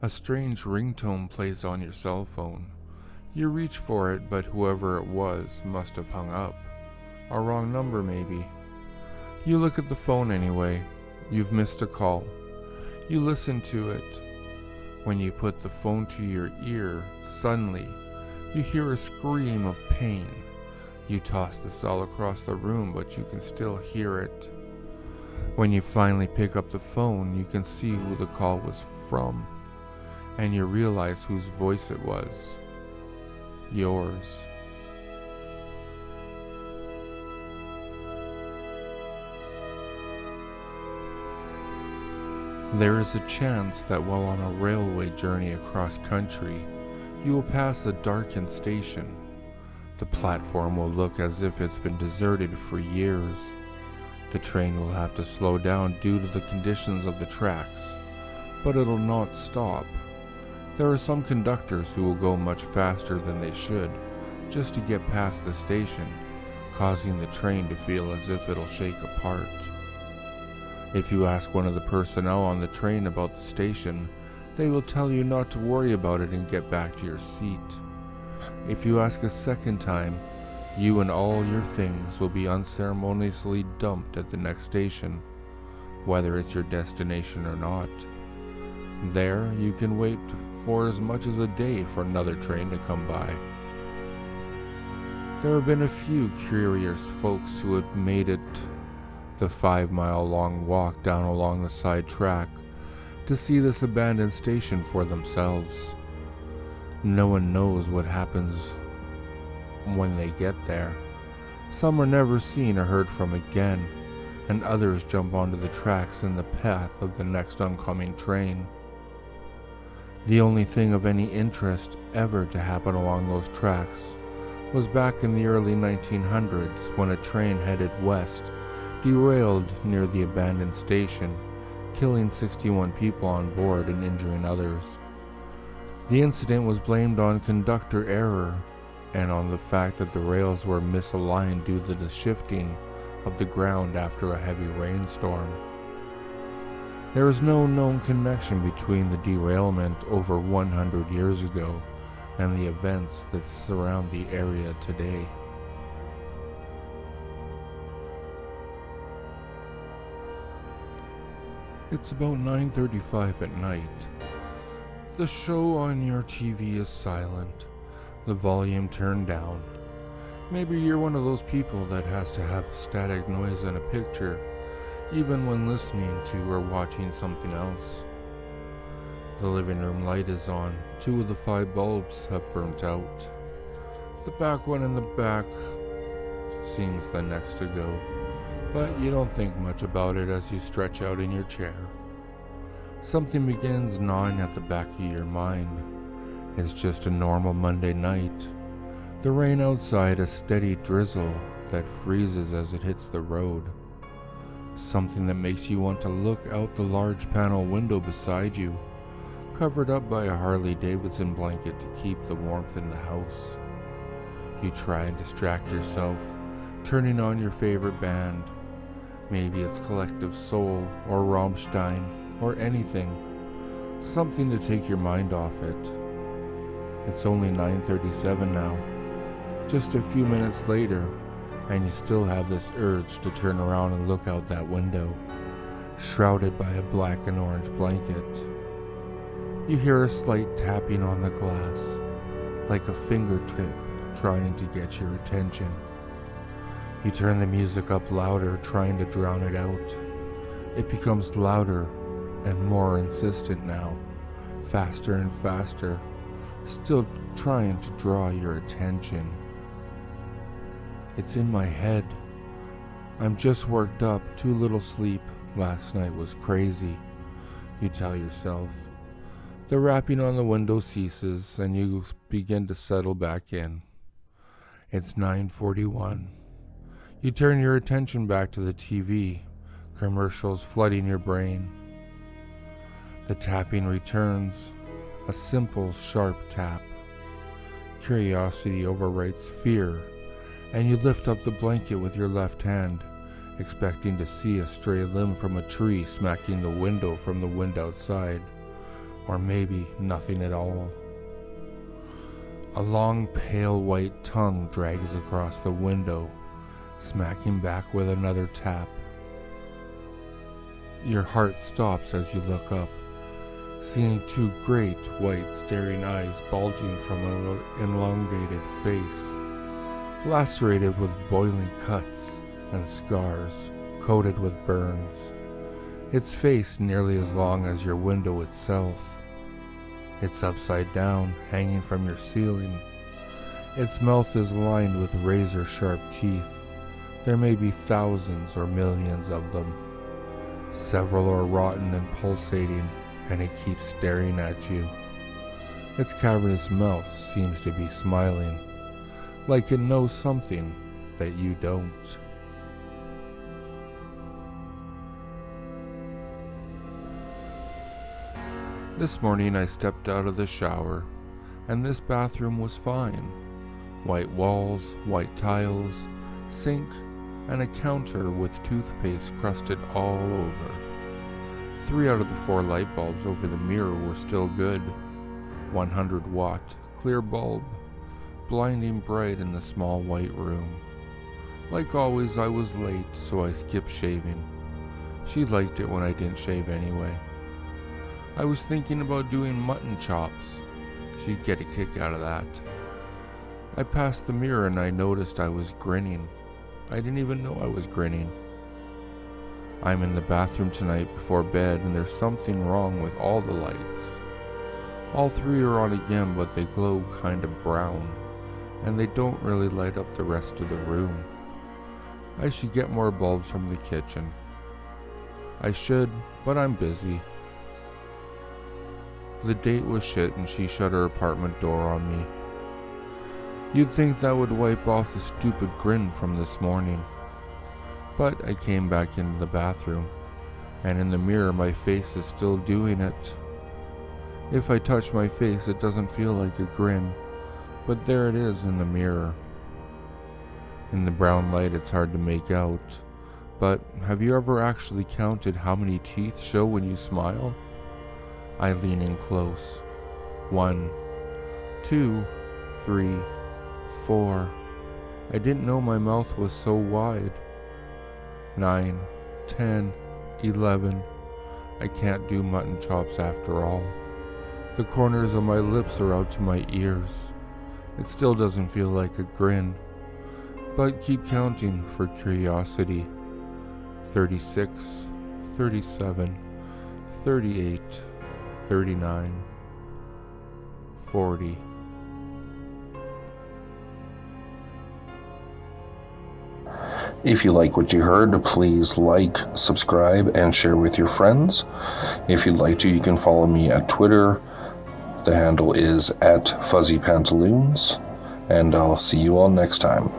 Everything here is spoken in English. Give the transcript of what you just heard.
A strange ringtone plays on your cell phone. You reach for it, but whoever it was must have hung up. A wrong number, maybe. You look at the phone anyway. You've missed a call. You listen to it. When you put the phone to your ear, suddenly, you hear a scream of pain. You toss the cell across the room, but you can still hear it. When you finally pick up the phone, you can see who the call was from, and you realize whose voice it was. Yours. There is a chance that while on a railway journey across country, you will pass a darkened station. The platform will look as if it's been deserted for years. The train will have to slow down due to the conditions of the tracks, but it'll not stop. There are some conductors who will go much faster than they should, just to get past the station, causing the train to feel as if it'll shake apart. If you ask one of the personnel on the train about the station, they will tell you not to worry about it and get back to your seat. If you ask a second time, you and all your things will be unceremoniously dumped at the next station, whether it's your destination or not. There, you can wait for as much as a day for another train to come by. There have been a few curious folks who have made it the 5-mile-long walk down along the side track to see this abandoned station for themselves. No one knows what happens when they get there. Some are never seen or heard from again, and others jump onto the tracks in the path of the next oncoming train. The only thing of any interest ever to happen along those tracks was back in the early 1900s when a train headed west derailed near the abandoned station, killing 61 people on board and injuring others. The incident was blamed on conductor error and on the fact that the rails were misaligned due to the shifting of the ground after a heavy rainstorm. There is no known connection between the derailment over 100 years ago and the events that surround the area today. It's about 9:35 at night. The show on your TV is silent, the volume turned down. Maybe you're one of those people that has to have static noise in a picture, even when listening to or watching something else. The living room light is on. 2 of the 5 bulbs have burnt out. The back one in the back seems the next to go, but you don't think much about it as you stretch out in your chair. Something begins gnawing at the back of your mind. It's just a normal Monday night. The rain outside, a steady drizzle that freezes as it hits the road. Something that makes you want to look out the large panel window beside you, covered up by a Harley-Davidson blanket to keep the warmth in the house. You try and distract yourself, turning on your favorite band. Maybe it's Collective Soul or Rammstein or anything. Something to take your mind off it. It's only 9:37 now. Just a few minutes later, and you still have this urge to turn around and look out that window, shrouded by a black and orange blanket. You hear a slight tapping on the glass, like a fingertip trying to get your attention. You turn the music up louder, trying to drown it out. It becomes louder and more insistent now, faster and faster, still trying to draw your attention. It's in my head. I'm just worked up, too little sleep. Last night was crazy, you tell yourself. The rapping on the window ceases and you begin to settle back in. It's 9:41. You turn your attention back to the TV, commercials flooding your brain. The tapping returns, a simple, sharp tap. Curiosity overwrites fear, and you lift up the blanket with your left hand, expecting to see a stray limb from a tree smacking the window from the wind outside. or maybe nothing at all. A long pale white tongue drags across the window, smacking back with another tap. Your heart stops as you look up, seeing two great white staring eyes bulging from an elongated face, lacerated with boiling cuts and scars, coated with burns. Its face nearly as long as your window itself. It's upside down, hanging from your ceiling. Its mouth is lined with razor-sharp teeth. There may be thousands or millions of them. Several are rotten and pulsating, and it keeps staring at you. Its cavernous mouth seems to be smiling, like it knows something that you don't. This morning I stepped out of the shower, and this bathroom was fine. White walls, white tiles, sink, and a counter with toothpaste crusted all over. 3 out of the 4 light bulbs over the mirror were still good. 100-watt, clear bulb, blinding bright in the small white room. Like always, I was late, so I skipped shaving. She liked it when I didn't shave anyway. I was thinking about doing mutton chops. She'd get a kick out of that. I passed the mirror and I noticed I was grinning. I didn't even know I was grinning. I'm in the bathroom tonight before bed, and there's something wrong with all the lights. All 3 are on again, but they glow kind of brown, and they don't really light up the rest of the room. I should get more bulbs from the kitchen. I should, but I'm busy. The date was shit, and she shut her apartment door on me. You'd think that would wipe off the stupid grin from this morning. But I came back into the bathroom, and in the mirror my face is still doing it. If I touch my face, it doesn't feel like a grin, but there it is in the mirror. In the brown light it's hard to make out, but have you ever actually counted how many teeth show when you smile? I lean in close. 1, 2, 3, 4. I didn't know my mouth was so wide. 9, 10, 11. I can't do mutton chops after all. The corners of my lips are out to my ears. It still doesn't feel like a grin, but keep counting for curiosity. 36, 37, 38, 39, 40. If you like what you heard, please like, subscribe, and share with your friends. If you'd like to, you can follow me at Twitter. The handle is @FuzzyPantaloons, and I'll see you all next time.